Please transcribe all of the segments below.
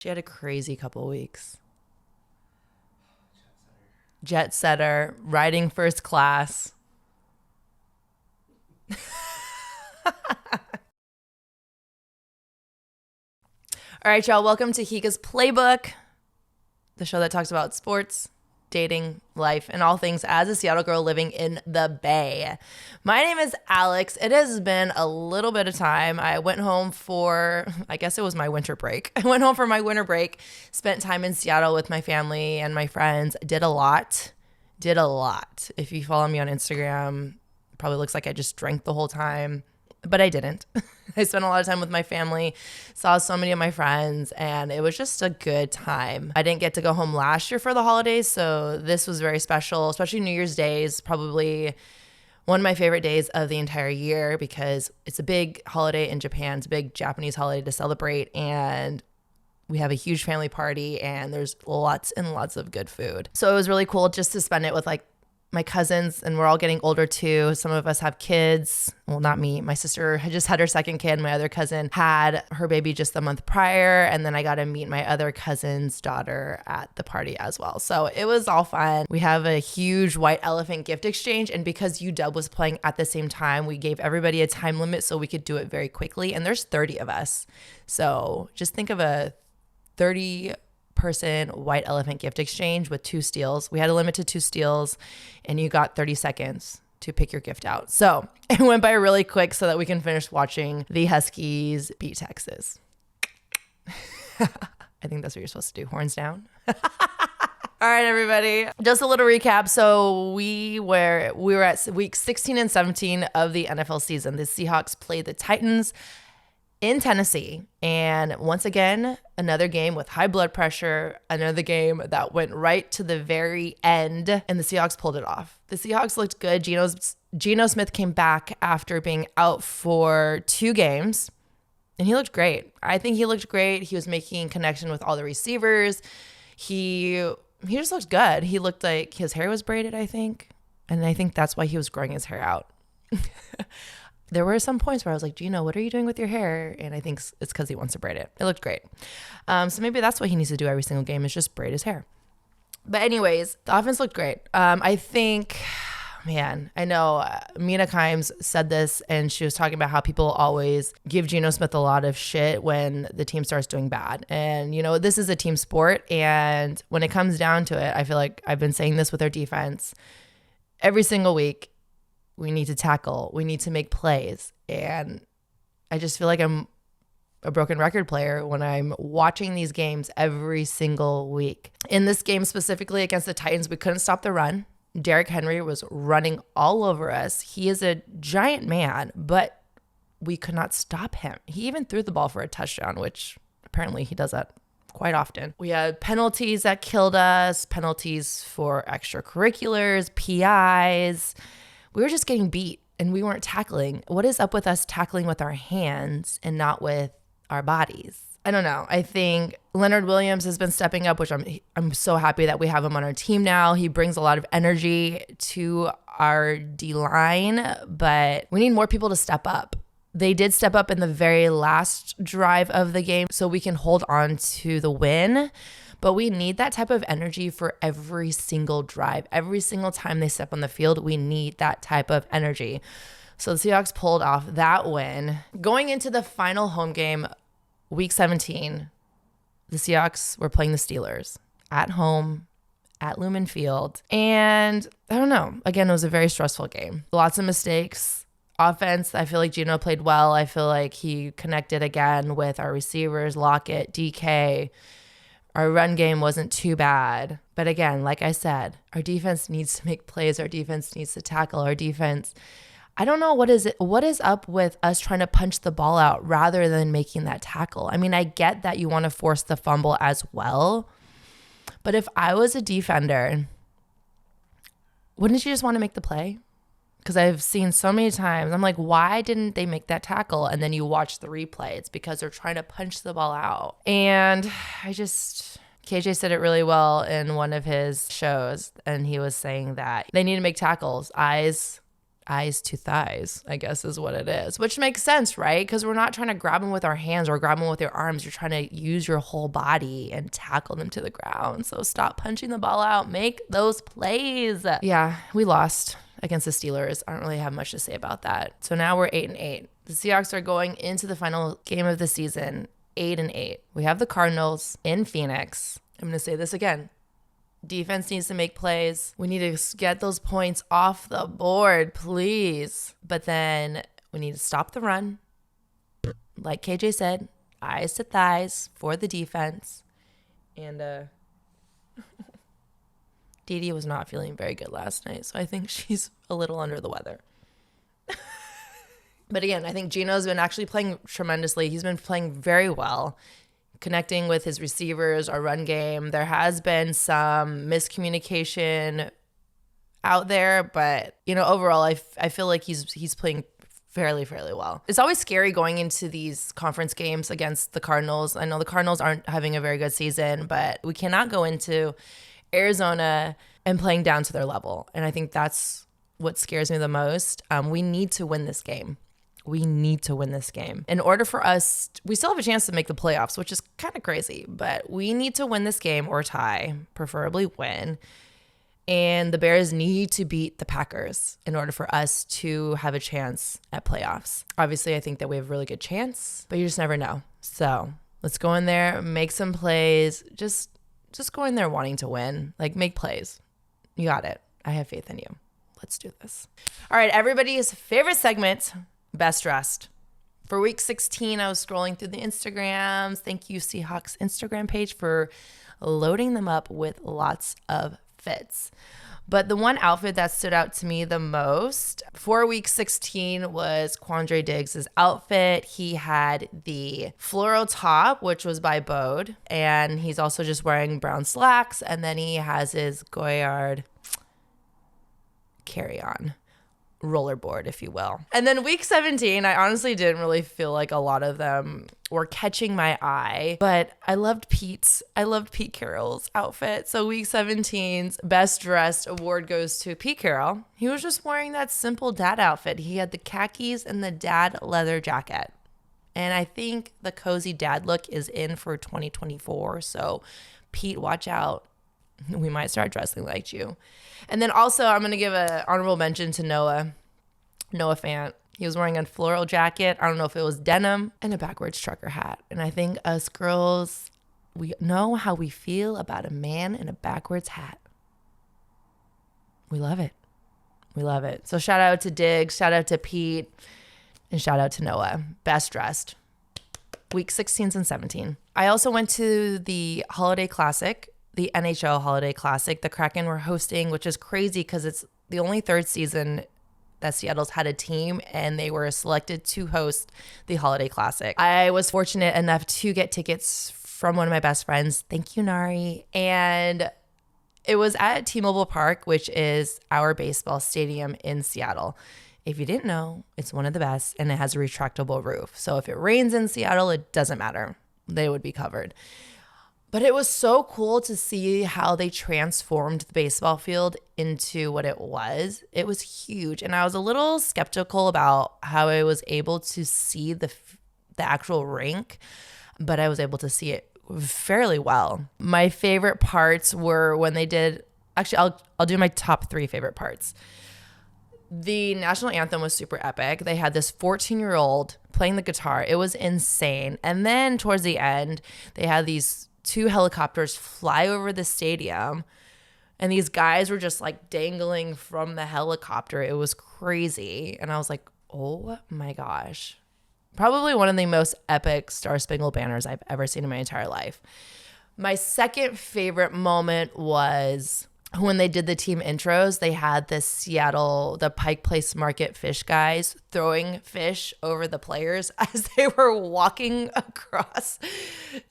She had a crazy couple weeks. Jet setter, riding first class. All right, y'all, welcome to Higa's Playbook, the show that talks about sports, dating, life, and all things as a Seattle girl living in the Bay. My name is Alex. It has been a little bit of time. I went home for, I guess it was my winter break. I went home for my winter break, spent time in Seattle with my family and my friends, did a lot. If you follow me on Instagram, it probably looks like I just drank the whole time, but I didn't. I spent a lot of time with my family, saw so many of my friends, and it was just a good time. I didn't get to go home last year for the holidays, so this was very special, especially New Year's Day is probably one of my favorite days of the entire year because it's a big holiday in Japan. It's a big Japanese holiday to celebrate, and we have a huge family party, and there's lots and lots of good food. So it was really cool just to spend it with like my cousins, and we're all getting older too. Some of us have kids. Well, not me. My sister had just had her second kid. My other cousin had her baby just the month prior. And then I got to meet my other cousin's daughter at the party as well. So it was all fun. We have a huge white elephant gift exchange. And because UW was playing at the same time, we gave everybody a time limit so we could do it very quickly. And there's 30 of us. So just think of a 30-person white elephant gift exchange with 2 steals. We had a limit to 2 steals, and you got 30 seconds to pick your gift out. So it went by really quick so that we can finish watching the Huskies beat Texas. I think that's what you're supposed to do. Horns down. All right, everybody. Just a little recap. So we were at week 16 and 17 of the NFL season. The Seahawks played the Titans in Tennessee. And once again, another game with high blood pressure, another game that went right to the very end, and the Seahawks pulled it off. The Seahawks looked good. Geno Smith came back after being out for 2 games, and he looked great. I think he looked great. He was making connection with all the receivers. He just looked good. He looked like his hair was braided, I think, and I think that's why he was growing his hair out. There were some points where I was like, Gino, what are you doing with your hair? And I think it's because he wants to braid it. It looked great. So maybe that's what he needs to do every single game is just braid his hair. But anyways, the offense looked great. I think, man, I know Mina Kimes said this, and she was talking about how people always give Geno Smith a lot of shit when the team starts doing bad. And, you know, this is a team sport. And when it comes down to it, I feel like I've been saying this with our defense every single week. We need to tackle. We need to make plays. And I just feel like I'm a broken record player when I'm watching these games every single week. In this game specifically against the Titans, we couldn't stop the run. Derrick Henry was running all over us. He is a giant man, but we could not stop him. He even threw the ball for a touchdown, which apparently he does that quite often. We had penalties that killed us, penalties for extracurriculars, PIs. We were just getting beat and we weren't tackling. What is up with us tackling with our hands and not with our bodies? I don't know. I think Leonard Williams has been stepping up, which I'm so happy that we have him on our team now. He brings a lot of energy to our D-line, but we need more people to step up. They did step up in the very last drive of the game so we can hold on to the win. But we need that type of energy for every single drive. Every single time they step on the field, we need that type of energy. So the Seahawks pulled off that win. Going into the final home game, week 17, the Seahawks were playing the Steelers at home at Lumen Field. And I don't know. Again, it was a very stressful game. Lots of mistakes. Offense, I feel like Geno played well. I feel like he connected again with our receivers, Lockett, DK. Our run game wasn't too bad. But again, like I said, our defense needs to make plays. Our defense needs to tackle. Our defense, I don't know what is up with us trying to punch the ball out rather than making that tackle. I mean, I get that you want to force the fumble as well. But if I was a defender, wouldn't you just want to make the play? Because I've seen so many times, I'm like, why didn't they make that tackle? And then you watch the replay. It's because they're trying to punch the ball out. And KJ said it really well in one of his shows. And he was saying that they need to make tackles. Eyes eyes to thighs, I guess is what it is, which makes sense, right? Because we're not trying to grab them with our hands or grab them with your arms. You're trying to use your whole body and tackle them to the ground. So stop punching the ball out. Make those plays. Yeah, we lost against the Steelers. I don't really have much to say about that. So now we're 8-8. The Seahawks are going into the final game of the season 8-8. We have the Cardinals in Phoenix. I'm going to say this again. Defense needs to make plays. We need to get those points off the board, please. But then we need to stop the run. Like KJ said, eyes to thighs for the defense. And Dee was not feeling very good last night, so I think she's a little under the weather. But again, I think Gino's been actually playing tremendously. He's been playing very well, connecting with his receivers, our run game. There has been some miscommunication out there, but overall, I feel like he's playing fairly well. It's always scary going into these conference games against the Cardinals. I know the Cardinals aren't having a very good season, but we cannot go into Arizona and playing down to their level. And I think that's what scares me the most. We need to win this game. We need to win this game. In order for us, we still have a chance to make the playoffs, which is kind of crazy, but we need to win this game or tie, preferably win. And the Bears need to beat the Packers in order for us to have a chance at playoffs. Obviously, I think that we have a really good chance, but you just never know. So let's go in there, make some plays. Just go in there wanting to win. Like, make plays. You got it. I have faith in you. Let's do this. All right, everybody's favorite segment, Best Dressed. For week 16, I was scrolling through the Instagrams. Thank you, Seahawks Instagram page, for loading them up with lots of fits. But the one outfit that stood out to me the most for week 16 was Quandre Diggs' outfit. He had the floral top, which was by Bode, and he's also just wearing brown slacks, and then he has his Goyard carry-on rollerboard, if you will. And then week 17, I honestly didn't really feel like a lot of them were catching my eye, but I loved Pete Carroll's outfit. So week 17's Best Dressed award goes to Pete Carroll. He was just wearing that simple dad outfit. He had the khakis and the dad leather jacket. And I think the cozy dad look is in for 2024. So Pete, watch out. We might start dressing like you. And then also, I'm going to give an honorable mention to Noah Fant. He was wearing a floral jacket. I don't know if it was denim and a backwards trucker hat. And I think us girls, we know how we feel about a man in a backwards hat. We love it. We love it. So shout out to Diggs, shout out to Pete, and shout out to Noah. Best Dressed. Week 16 and 17. I also went to the Holiday Classic, the NHL Holiday Classic. The Kraken were hosting, which is crazy because it's the only third season that Seattle's had a team, and they were selected to host the Holiday Classic. I was fortunate enough to get tickets from one of my best friends. Thank you, Nari. And it was at T-Mobile Park, which is our baseball stadium in Seattle. If you didn't know, it's one of the best, and it has a retractable roof. So if it rains in Seattle, it doesn't matter. They would be covered. But it was so cool to see how they transformed the baseball field into what it was. It was huge. And I was a little skeptical about how I was able to see the actual rink, but I was able to see it fairly well. My favorite parts were when they did, actually, I'll do my top 3 favorite parts. The national anthem was super epic. They had this 14-year-old playing the guitar. It was insane. And then towards the end, they had these 2 helicopters fly over the stadium, and these guys were just like dangling from the helicopter. It was crazy. And I was like, oh my gosh. Probably one of the most epic Star Spangled Banners I've ever seen in my entire life. My second favorite moment was when they did the team intros. They had the Pike Place Market fish guys throwing fish over the players as they were walking across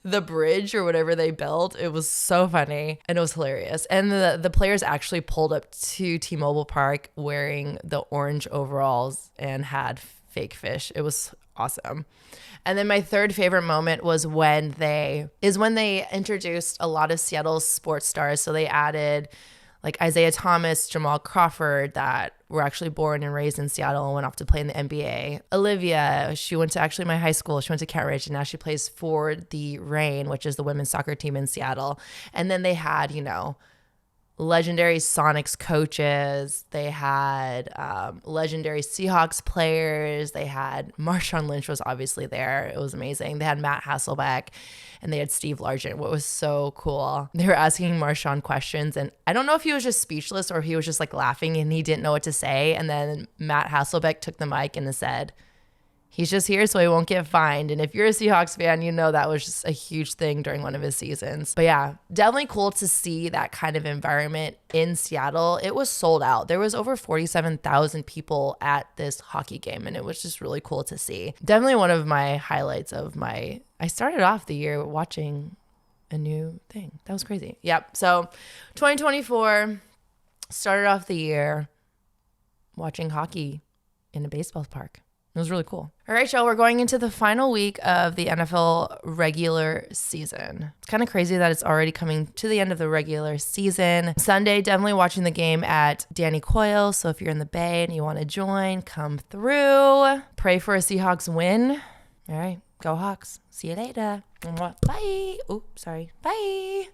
the bridge or whatever they built. It was so funny and it was hilarious. And the players actually pulled up to T-Mobile Park wearing the orange overalls and had fake fish. It was awesome. And then my third favorite moment was when they introduced a lot of Seattle's sports stars. So they added like Isaiah Thomas, Jamal Crawford that were actually born and raised in Seattle and went off to play in the NBA. Olivia, she went to actually my high school. She went to Kent Ridge and now she plays for the Reign, which is the women's soccer team in Seattle. And then they had, legendary Sonics coaches. They had legendary Seahawks players. They had Marshawn Lynch was obviously there. It was amazing. They had Matt Hasselbeck and they had Steve Largent. What was so cool, they were asking Marshawn questions and I don't know if he was just speechless or if he was just like laughing and he didn't know what to say. And then Matt Hasselbeck took the mic and said, he's just here so he won't get fined. And if you're a Seahawks fan, that was just a huge thing during one of his seasons. But yeah, definitely cool to see that kind of environment in Seattle. It was sold out. There was over 47,000 people at this hockey game, and it was just really cool to see. Definitely one of my highlights of I started off the year watching a new thing. That was crazy. Yep. So 2024, started off the year watching hockey in a baseball park. It was really cool. All right, y'all, we're going into the final week of the NFL regular season. It's kind of crazy that it's already coming to the end of the regular season. Sunday, definitely watching the game at Danny Coyle. So if you're in the Bay and you want to join, come through. Pray for a Seahawks win. All right, go Hawks. See you later. Bye. Oh, sorry. Bye.